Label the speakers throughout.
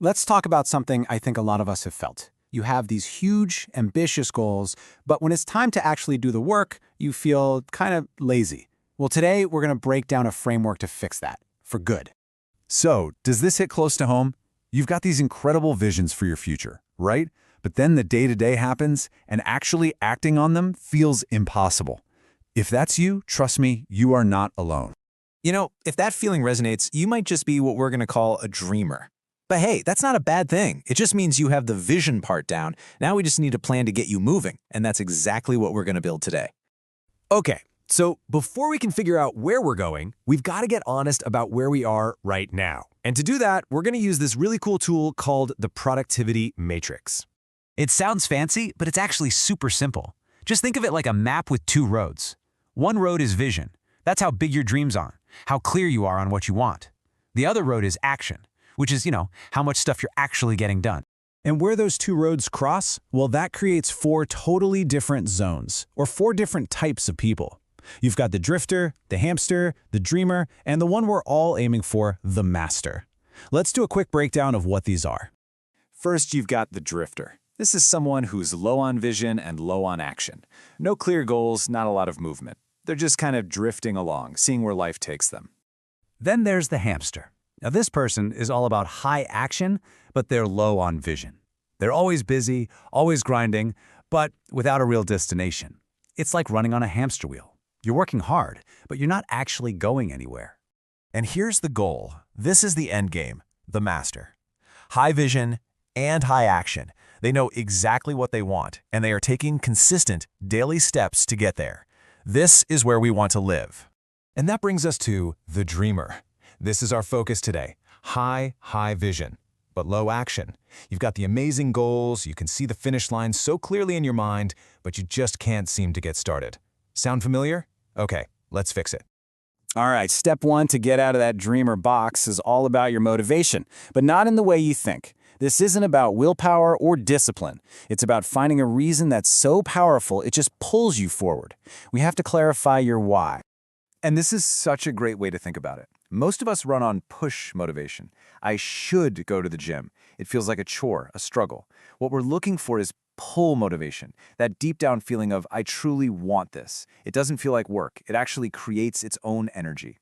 Speaker 1: Let's talk about something I think a lot of us have felt. You have these huge, ambitious goals, but when it's time to actually do the work, you feel kind of lazy. Well, today we're going to break down a framework to fix that, for good.
Speaker 2: So, does this hit close to home? You've got these incredible visions for your future, right? But then the day-to-day happens, and actually acting on them feels impossible. If that's you, trust me, you are not alone.
Speaker 3: If that feeling resonates, you might just be what we're going to call a dreamer. But hey, that's not a bad thing. It just means you have the vision part down. Now we just need a plan to get you moving, and that's exactly what we're going to build today.
Speaker 4: Okay, so before we can figure out where we're going, we've got to get honest about where we are right now. And to do that, we're going to use this really cool tool called the Productivity Matrix. It sounds fancy, but it's actually super simple. Just think of it like a map with two roads. One road is vision. That's how big your dreams are, how clear you are on what you want. The other road is action, which is, how much stuff you're actually getting done.
Speaker 5: And where those two roads cross, well, that creates four totally different zones, or four different types of people. You've got the drifter, the hamster, the dreamer, and the one we're all aiming for, the master. Let's do a quick breakdown of what these are.
Speaker 6: First, you've got the drifter. This is someone who's low on vision and low on action. No clear goals, not a lot of movement. They're just kind of drifting along, seeing where life takes them.
Speaker 2: Then there's the hamster. Now this person is all about high action, but they're low on vision. They're always busy, always grinding, but without a real destination. It's like running on a hamster wheel. You're working hard, but you're not actually going anywhere.
Speaker 4: And here's the goal. This is the end game, the master. High vision and high action. They know exactly what they want, and they are taking consistent daily steps to get there. This is where we want to live. And that brings us to the dreamer. This is our focus today. High vision, but low action. You've got the amazing goals, you can see the finish line so clearly in your mind, but you just can't seem to get started. Sound familiar? Okay, let's fix it.
Speaker 1: All right, step one to get out of that dreamer box is all about your motivation, but not in the way you think. This isn't about willpower or discipline. It's about finding a reason that's so powerful it just pulls you forward. We have to clarify your why.
Speaker 6: And this is such a great way to think about it. Most of us run on push motivation. I should go to the gym. It feels like a chore, a struggle. What we're looking for is pull motivation, that deep down feeling of, I truly want this. It doesn't feel like work. It actually creates its own energy.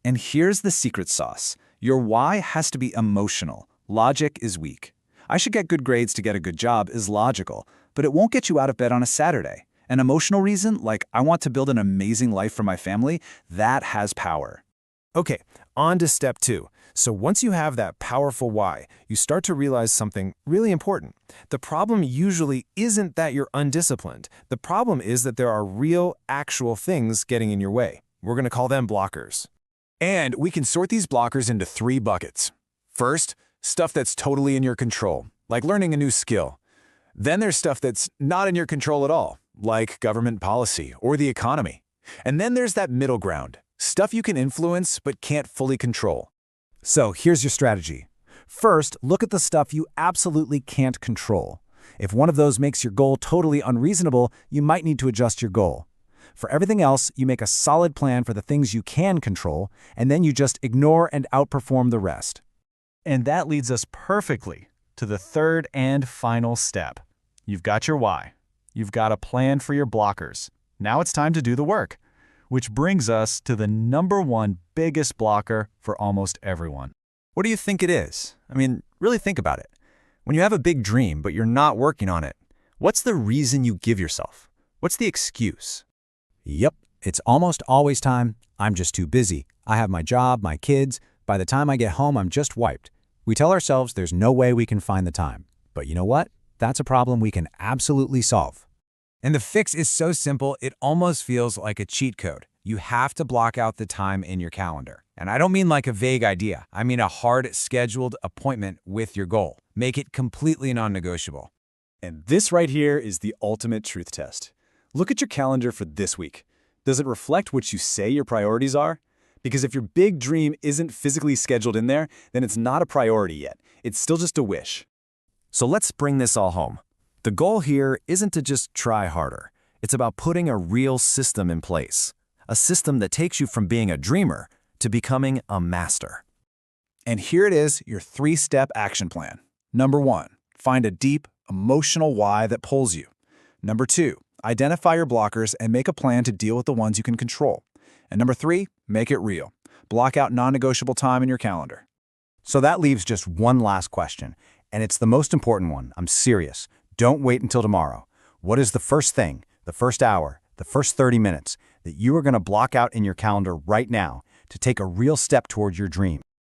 Speaker 1: And here's the secret sauce. Your why has to be emotional. Logic is weak. I should get good grades to get a good job is logical, but it won't get you out of bed on a Saturday. An emotional reason, like I want to build an amazing life for my family, that has power.
Speaker 4: Okay, on to step two. So once you have that powerful why, you start to realize something really important. The problem usually isn't that you're undisciplined. The problem is that there are real, actual things getting in your way. We're going to call them blockers. And we can sort these blockers into three buckets. First, stuff that's totally in your control, like learning a new skill. Then there's stuff that's not in your control at all, like government policy or the economy. And then there's that middle ground, stuff you can influence but can't fully control.
Speaker 5: So here's your strategy. First, look at the stuff you absolutely can't control. If one of those makes your goal totally unreasonable, you might need to adjust your goal. For everything else, you make a solid plan for the things you can control, and then you just ignore and outperform the rest.
Speaker 7: And that leads us perfectly to the third and final step. You've got your why. You've got a plan for your blockers. Now it's time to do the work. Which brings us to the number one biggest blocker for almost everyone.
Speaker 4: What do you think it is? I mean, really think about it. When you have a big dream but you're not working on it, what's the reason you give yourself? What's the excuse?
Speaker 5: Yep, it's almost always time. I'm just too busy. I have my job, my kids. By the time I get home, I'm just wiped. We tell ourselves there's no way we can find the time. But you know what? That's a problem we can absolutely solve.
Speaker 2: And the fix is so simple, it almost feels like a cheat code. You have to block out the time in your calendar. And I don't mean like a vague idea. I mean a hard, scheduled appointment with your goal. Make it completely non-negotiable.
Speaker 6: And this right here is the ultimate truth test. Look at your calendar for this week. Does it reflect what you say your priorities are? Because if your big dream isn't physically scheduled in there, then it's not a priority yet. It's still just a wish.
Speaker 4: So let's bring this all home. The goal here isn't to just try harder. It's about putting a real system in place. A system that takes you from being a dreamer to becoming a master.
Speaker 1: And here it is, your 3-step action plan. Number 1, find a deep, emotional why that pulls you. Number 2, identify your blockers and make a plan to deal with the ones you can control. And number 3, make it real. Block out non-negotiable time in your calendar.
Speaker 5: So that leaves just one last question, and it's the most important one. I'm serious. Don't wait until tomorrow. What is the first thing, the first hour, the first 30 minutes that you are going to block out in your calendar right now to take a real step toward your dream?